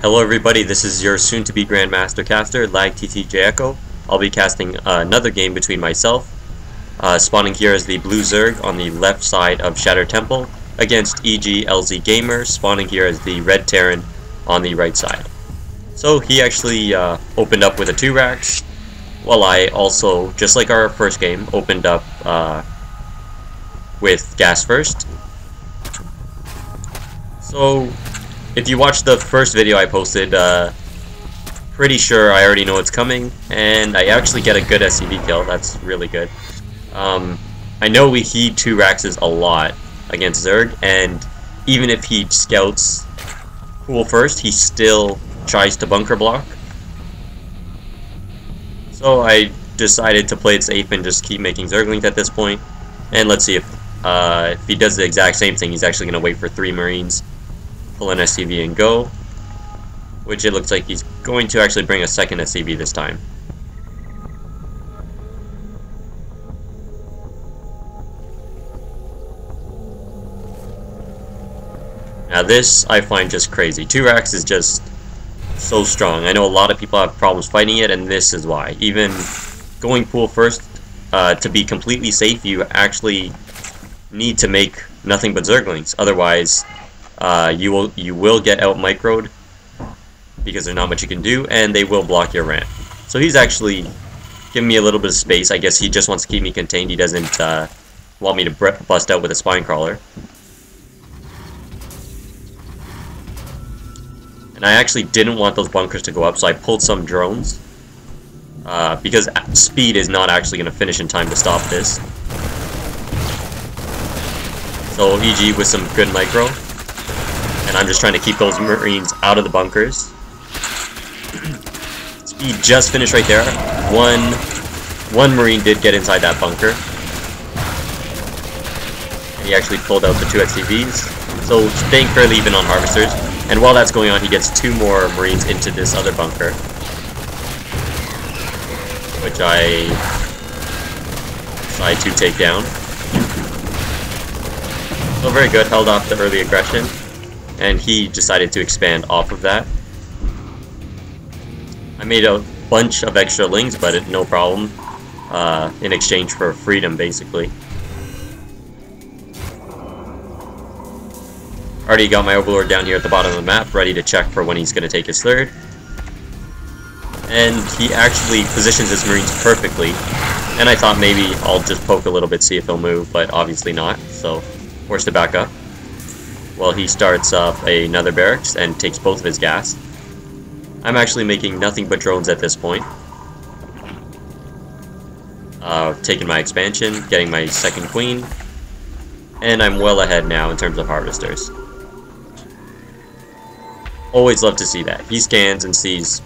Hello everybody, this is your soon-to-be Grandmaster caster, LagTTJEcho. I'll be casting another game between myself, spawning here as the blue Zerg on the left side of Shattered Temple, against EGLzGamer, spawning here as the red Terran on the right side. So he actually opened up with a 2 racks, while I also, just like our first game, opened up with gas first. So if you watched the first video I posted, pretty sure I already know what's coming, and I actually get a good SCV kill. That's really good. I know he 2 racks a lot against Zerg, and even if he scouts pool first, he still tries to bunker block. So I decided to play it safe and just keep making Zerglings at this point, and let's see if he does the exact same thing. He's actually going to wait for 3 Marines, pull an SCV and go, which it looks like he's going to actually bring a second SCV this time. Now this I find just crazy. 2 racks is just so strong. I know a lot of people have problems fighting it, and this is why. Even going pool first, to be completely safe, you actually need to make nothing but Zerglings. Otherwise, you will get out microed because there's not much you can do, and they will block your ramp. So he's actually giving me a little bit of space. I guess he just wants to keep me contained. He doesn't want me to bust out with a spine crawler. And I actually didn't want those bunkers to go up, so I pulled some drones. Because speed is not actually going to finish in time to stop this. So EG with some good micro. And I'm just trying to keep those Marines out of the bunkers. Speed just finished right there. One Marine did get inside that bunker. And he actually pulled out the 2 XCVs. So staying fairly even on Harvesters. And while that's going on, he gets 2 more Marines into this other bunker, which I decide to take down. So very good, held off the early aggression, and he decided to expand off of that. I made a bunch of extra lings, but no problem, in exchange for freedom, basically. Already got my Overlord down here at the bottom of the map, ready to check for when he's going to take his 3rd. And he actually positions his Marines perfectly. And I thought maybe I'll just poke a little bit, see if he'll move, but obviously not. So, forced to back up. Well, he starts up another barracks and takes both of his gas. I'm actually making nothing but drones at this point. Taking my expansion, getting my 2nd queen. And I'm well ahead now in terms of Harvesters. Always love to see that. He scans and sees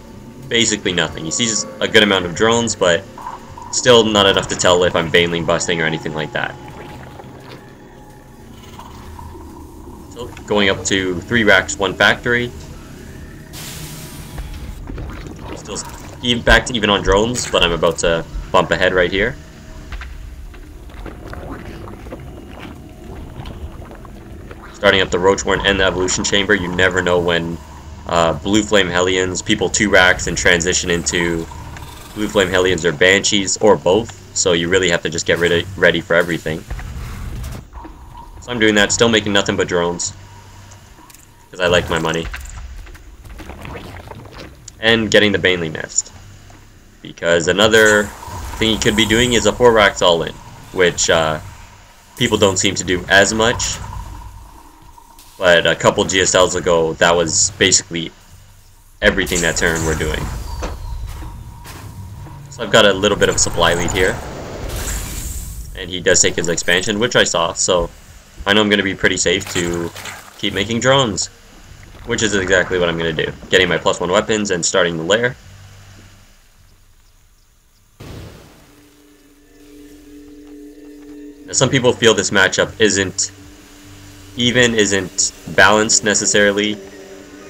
basically nothing. He sees a good amount of drones, but still not enough to tell if I'm baneling, busting, or anything like that. So, going up to 3 racks, 1 factory. Still back to even on drones, but I'm about to bump ahead right here. Starting up the Roachborn and the Evolution Chamber. You never know when Blue Flame Hellions, people 2 racks and transition into Blue Flame Hellions or Banshees, or both. So you really have to just get ready for everything. So I'm doing that, still making nothing but drones, because I like my money. And getting the Baneling Nest, because another thing you could be doing is a 4 racks all in, which people don't seem to do as much. But a couple GSLs ago, that was basically everything that turn we're doing. So I've got a little bit of a supply lead here. And he does take his expansion, which I saw, so I know I'm going to be pretty safe to keep making drones. Which is exactly what I'm going to do. Getting my +1 weapons and starting the lair. Now, some people feel this matchup isn't balanced necessarily,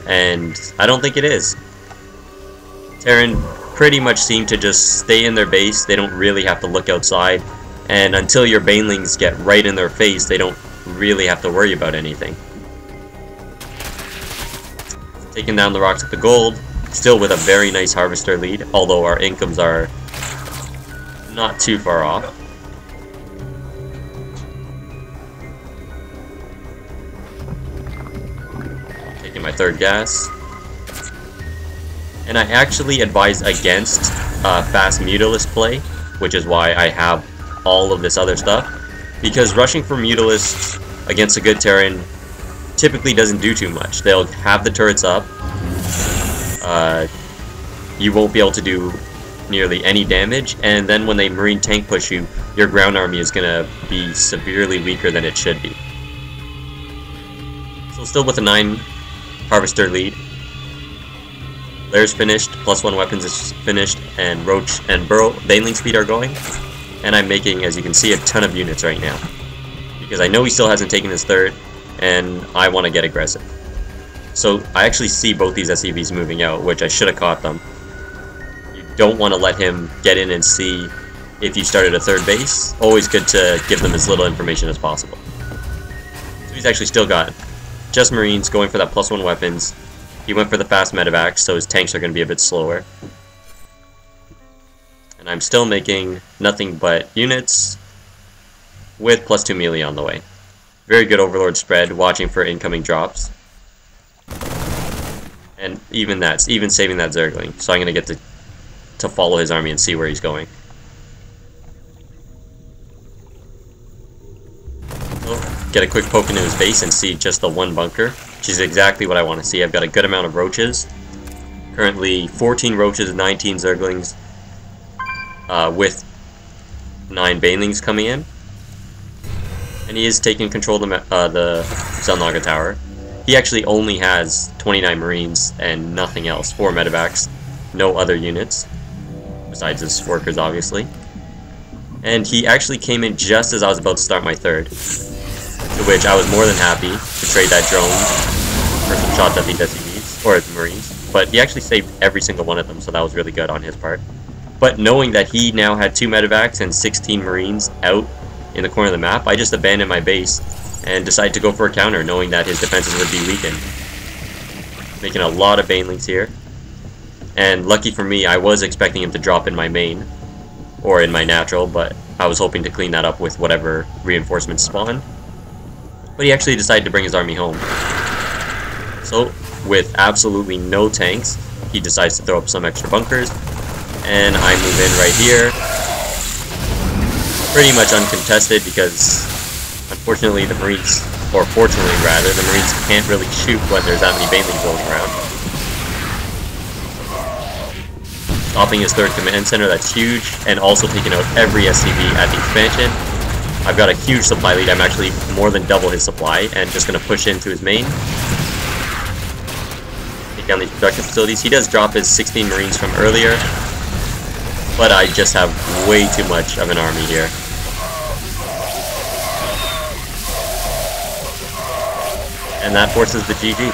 and I don't think it is. Terran pretty much seem to just stay in their base. They don't really have to look outside, and until your banelings get right in their face, they don't really have to worry about anything. Taking down the rocks with the gold, still with a very nice harvester lead, although our incomes are not too far off. Taking my third gas. And I actually advise against fast Mutalisk play, which is why I have all of this other stuff. Because rushing for Mutalisks against a good Terran typically doesn't do too much. They'll have the turrets up. You won't be able to do nearly any damage, and then when they marine tank push you, your ground army is going to be severely weaker than it should be. So still with a 9 harvester lead. Lair's finished, +1 weapons is finished, and Roach and Burrow Baneling speed are going. And I'm making, as you can see, a ton of units right now. Because I know he still hasn't taken his third, and I want to get aggressive. So I actually see both these SCVs moving out, which I should have caught them. You don't want to let him get in and see if you started a third base. Always good to give them as little information as possible. So he's actually still got just Marines going for that +1 weapons. He went for the fast medevacs, so his tanks are going to be a bit slower. And I'm still making nothing but units with +2 melee on the way. Very good Overlord spread, watching for incoming drops. And even saving that Zergling. So I'm going to get to follow his army and see where he's going. So, get a quick poke into his base and see just the one bunker, which is exactly what I want to see. I've got a good amount of roaches. Currently 14 roaches, 19 Zerglings, with 9 Banelings coming in. And he is taking control of the Zelnaga Tower. He actually only has 29 Marines and nothing else. 4 medevacs, no other units, besides his workers, obviously. And he actually came in just as I was about to start my third, to which I was more than happy to trade that drone for some shots at the SCVs, or his Marines. But he actually saved every single one of them, so that was really good on his part. But knowing that he now had 2 medevacs and 16 Marines out in the corner of the map, I just abandoned my base and decided to go for a counter, knowing that his defenses would be weakened. Making a lot of Banelings here. And lucky for me, I was expecting him to drop in my main, or in my natural, but I was hoping to clean that up with whatever reinforcements spawned. But he actually decided to bring his army home. So, with absolutely no tanks, he decides to throw up some extra bunkers, and I move in right here. Pretty much uncontested because, unfortunately, the Marines, or fortunately rather, the Marines can't really shoot when there's that many Banelings rolling around. Stopping his third command center, that's huge, and also taking out every SCV at the expansion. I've got a huge supply lead. I'm actually more than double his supply, and just going to push into his main. Take down these production facilities. He does drop his 16 Marines from earlier, but I just have way too much of an army here. And that forces the GG.